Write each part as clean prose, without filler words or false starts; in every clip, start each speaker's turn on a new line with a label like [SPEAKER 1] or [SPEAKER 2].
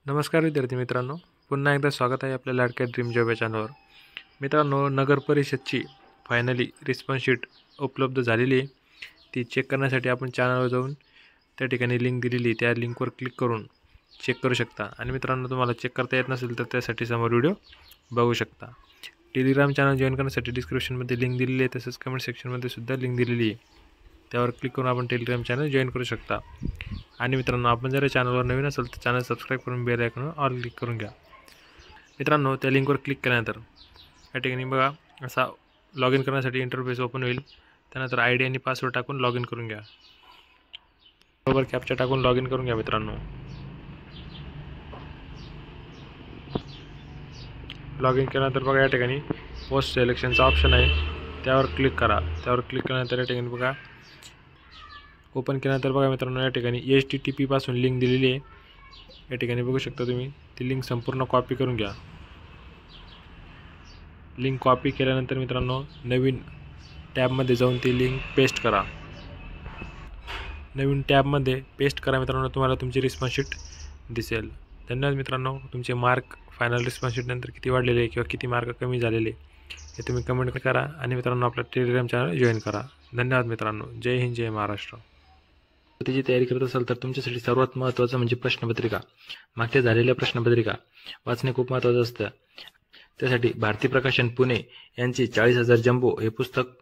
[SPEAKER 1] नमस्कार विद्यार्थी मित्रांनो, पुन्हा एकदा स्वागत आहे आपल्या लाडक्या ड्रीम जॉब या चॅनलवर। मित्रांनो, नगर परिषदची फायनली रिस्पॉन्स शीट उपलब्ध झालेली आहे। ती चेक करण्यासाठी आपण चॅनलवर जाऊन त्या ठिकाणी लिंक दिलेली आहे, त्या लिंकवर क्लिक करून चेक करू शकता। आणि मित्रांनो, तुम्हाला चेक करता येत नसेल तर त्यासाठी समोर व्हिडिओ बघू शकता। टेलिग्राम चॅनल जॉईन करण्यासाठी डिस्क्रिप्शनमध्ये लिंक दिलेली आहे, तसेच कमेंट सेक्शनमध्ये सुद्धा लिंक दिलेली आहे। त्यावर क्लिक करून आपण टेलिग्राम चॅनल जॉईन करू शकता। आणि मित्रांनो, आपण जर चॅनलवर नवीन असेल तर चॅनल सबस्क्राईब करून बेल आयकॉनवर ऑल क्लिक करून घ्या। मित्रांनो, त्या लिंकवर क्लिक केल्यानंतर या ठिकाणी बघा असा लॉग इन करण्यासाठी इंटरफेस ओपन होईल। त्यानंतर आयडी आणि पासवर्ड टाकून लॉग इन करून घ्या। बरोबर कॅप्चा टाकून लॉग इन करून घ्या। मित्रांनो, लॉग इन केल्यानंतर बघा या ठिकाणी पोस्ट सिलेक्शनचा ऑप्शन आहे, त्यावर क्लिक करा। त्यावर क्लिक केल्यानंतर या ठिकाणी बघा ओपन केल्यानंतर बघा मित्रांनो, या ठिकाणी HTTP पासून लिंक दिलेली आहे। या ठिकाणी बघू शकता तुम्ही, ती लिंक संपूर्ण कॉपी करून घ्या। लिंक कॉपी केल्यानंतर मित्रांनो, नवीन टॅबमध्ये जाऊन ती लिंक पेस्ट करा। नवीन टॅबमध्ये पेस्ट करा मित्रांनो, तुम्हाला तुमची रिस्पॉन्स शीट दिसेल। धन्यवाद मित्रांनो। तुमचे मार्क फायनल रिस्पॉन्स शीट नंतर किती वाढलेले किंवा किती मार्क कमी झालेले हे तुम्ही कमेंट करा। आणि मित्रांनो, आपला टेलिग्राम चॅनल जॉईन करा। धन्यवाद मित्रांनो। जय हिंद, जय महाराष्ट्र। त्याची तयारी करत असाल तर तुमच्यासाठी सर्वात महत्त्वाचं म्हणजे प्रश्नपत्रिका। मागच्या झालेल्या प्रश्नपत्रिका वाचणे खूप महत्त्वाचं असतं। त्यासाठी भारती प्रकाशन पुणे यांची 40,000 जंबो हे पुस्तक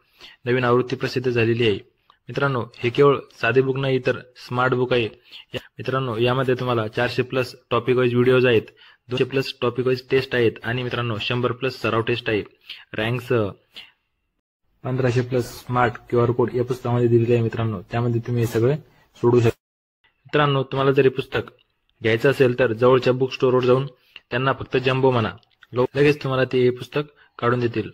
[SPEAKER 1] नवीन आवृत्ती प्रसिद्ध झालेली आहे। मित्रांनो, हे केवळ साधे बुक नाही तर स्मार्ट बुक आहे। मित्रांनो, यामध्ये तुम्हाला 400+ टॉपिक वाईज व्हिडिओज आहेत, 200+ टॉपिक वाईज टेस्ट आहेत आणि मित्रांनो 100+ सराव टेस्ट आहे। रँकसह 1500+ स्मार्ट QR कोड या पुस्तकामध्ये दिलेले आहे। मित्रांनो, त्यामध्ये तुम्ही हे सगळे सोडू शकता। मित्रांनो, तुम्हाला जर हे पुस्तक घ्यायचं असेल तर जवळच्या बुक स्टोअरवर जाऊन त्यांना फक्त जंबो म्हणा, लगेच तुम्हाला ते हे पुस्तक काढून देतील।